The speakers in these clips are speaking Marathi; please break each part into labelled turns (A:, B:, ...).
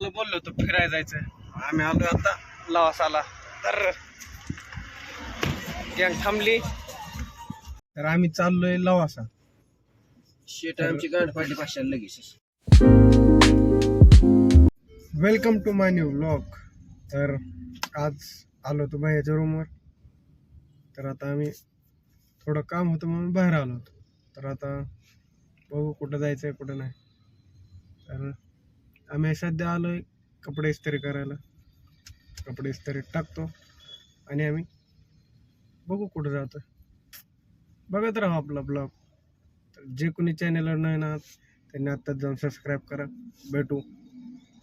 A: बोललो होतो फिरायला जायचं. आम्ही आलो आता लवासाला. तर गँग थांबली तर आम्ही चाललोय लवासा.
B: शेट आमची गांड फाडली 500 लगेच.
A: Welcome to my new vlog. तर आज आलो होतो बाहेरच्या रूमवर. तर आता आम्ही थोडं काम होतं म्हणून बाहेर आलो होतो. तर आता बघू कुठं जायचंय कुठं नाही. तर आम्ही सध्या आलोय कपडे इस्त्री करायला. कपडे इस्त्री टाकतो आणि आम्ही बघू कुठं जातो. बघत राहा आपला ब्लॉग. तर जे कोणी चॅनलवर नाही ना त्यांनी आत्ताच जाऊन सबस्क्राईब करा. भेटू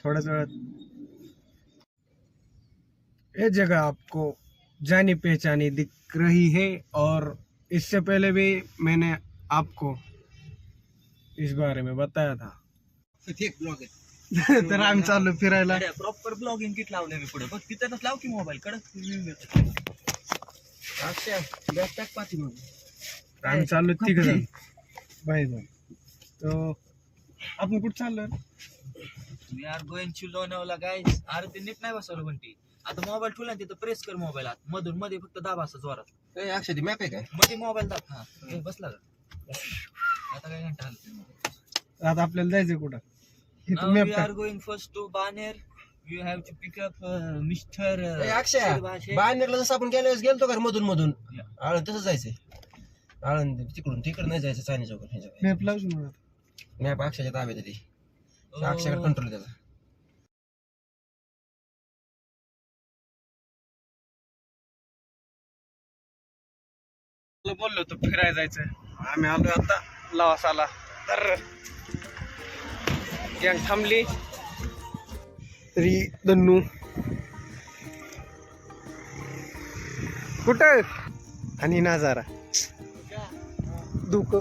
A: थोड्याच वेळात. ये जगह आपको जानी पहचानी दिख रही है और इससे पहले भी मैंने आपको इस बारे में बताया था.
B: फेक ब्लॉग आहे.
A: तर आम्ही चाललो फिरायला.
C: प्रॉपर ब्लॉगिंग किट लावलंय मी पुढे बघ तिथं लाव की मोबाईल कडक
B: अक्षय बॅकपॅक पाठी मग.
A: आम्ही चाललो तिघ जण बाहेर. तो आपण कुठं चाललो?
C: We are going to Lonavala guys. अरे ते नीट नाही बसवलं पण ती आता मोबाईल ठेवला तिथं प्रेस कर मोबाईल आत मधून मध्ये फक्त दाब असं जोरात.
B: ए अक्षय ती मॅप आहे काय?
C: मध्ये मोबाईल दाब. हा हे बसला का आता काय घंटा आलं.
A: आता आपल्याला जायचं कुठं?
C: Now
A: इथं map
C: we are going first to Baner. You have to pick up Mr.
B: ए अक्षय बानेरला जसं आपण गेल्या वेळेस गेलतो का मधून मधून आळंद तसं जायचंय. आळंद तिकडून तिकडे नाही जायचं. चायनी चौक
A: मॅप लावू मला.
B: मॅप अक्षयच्या ताब्यात आहे ती. अक्षयकडे कंट्रोल त्याचा.
A: बोललो होतो फिरायला जायचं. आम्ही आलो आता लवासाला. तर गँग थांबली तरी दन्नू कुठं आणि नाजारा दुख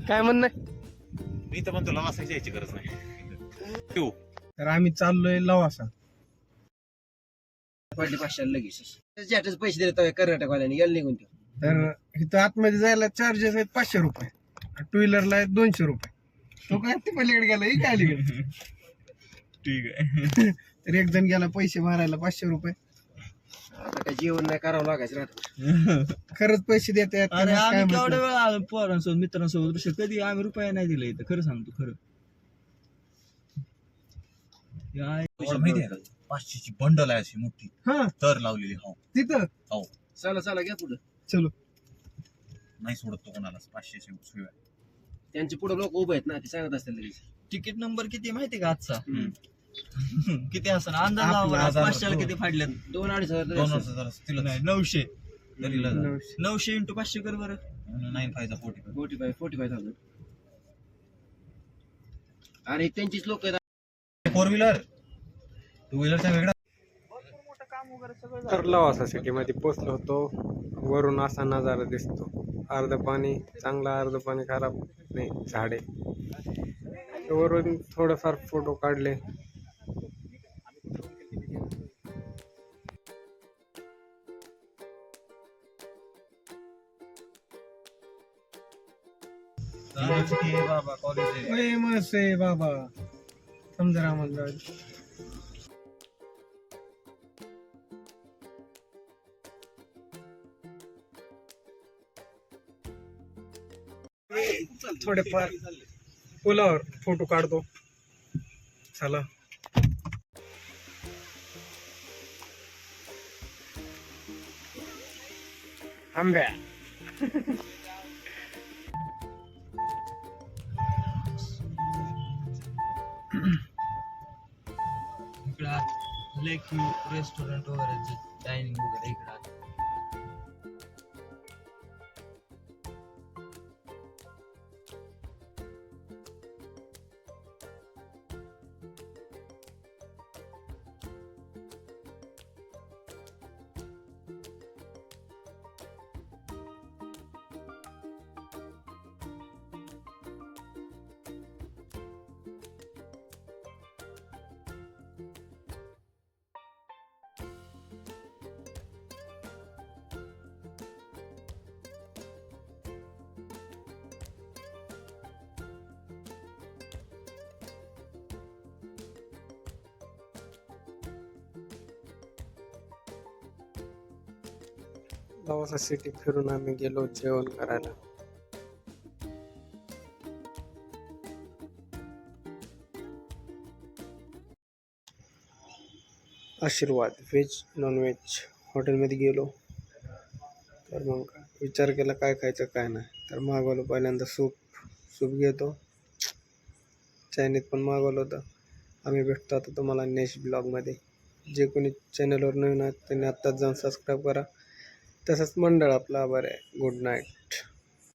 A: काय म्हणणं.
D: मी तर म्हणतो लवासाची यायची गरज नाही.
A: तर आम्ही चाललोय लवासा.
B: फाडली 500 लगेच. त्याच्याच पैसे दिले तेव्हा कर्नाटकवाल्याने गेलं निघून.
A: तर इथं आतमध्ये जायला चार्जेस आहेत 500 रुपये. टू व्हीलरला आहेत 200 रुपये. तो काय ते पलीकडे गेला ही काय अलीकडे.
D: ठीक आहे.
A: तर एक जण गेला पैसे भरायला 500 रुपये.
B: आता काय जेवण नाही करावं लागायचं राहत.
A: खरंच पैसे देते आहेत का
C: अरे
A: नाही काय
C: आम्ही
A: माहिती.
C: केवढ्या वेळा आलो पोरांसोबत मित्रांसोबत ऋषी कधी आम्ही रुपया नाही दिला इथं खरं सांगतो खरं.
D: माहिती आहे का 500ची बंडल आहे अशी मोठी
A: हा
D: तर लावलेली. हो
A: तिथं
D: हो
B: चला चला घ्या पुढे.
A: चलो.
D: नाही सोडत तो कोणालाच 500 शिवाय.
B: त्यांचे पुढे लोक उभे आहेत ना ते सांगत असतील लगेच.
C: तिकीट नंबर किती माहिती का आजचा किती असं अंदाज
A: आपला
C: लावा
D: हजार
C: 500 किती फाडल्यात.
B: 2-2.5 हजार तरी
D: 2
B: असेल.
D: वर्ष जरा तिला
C: नाही 900
D: तरी
C: 900 इंटू 500 कर बरं.
D: 9 फायदा 40.
B: 45,000. आणि त्यांचीच लोक आहेत.
D: 4 व्हीलर 2 व्हीलरचा वेगळा.
A: तर लवासा सिटीमध्ये पोचलो होतो. वरून असा नजारा दिसतो. अर्ध पाणी चांगलं अर्ध पाणी खराब. नाही झाडे. वरून थोडंफार फोटो काढले.
D: बाबा कॉलेज आहे.
A: मस्त आहे बाबा. समजा आम्हाला जायचं. थोडेफार पुलावर फोटो काढतो. चला. आंब्या
C: इकडं लेक व्ह्यू रेस्टॉरंट वगैरे डायनिंग वगैरे इकडं.
A: लवासा सिटी फिरून आम्ही गेलो जेवण करायला. आशीर्वाद व्हेज नॉनव्हेज हॉटेलमध्ये गेलो. तर मग विचार केला काय खायचं काय नाही. तर मागवलं पहिल्यांदा सूप घेतो. चायनीज पण मागवलं होतं. आम्ही भेटतो आता तुम्हाला नेक्स्ट ब्लॉगमध्ये. जे कोणी चॅनलवर नवीन आहेत त्यांनी आत्ताच जाऊन सबस्क्राईब करा. तसंच मंडळ आपला आभार आहे. Good night.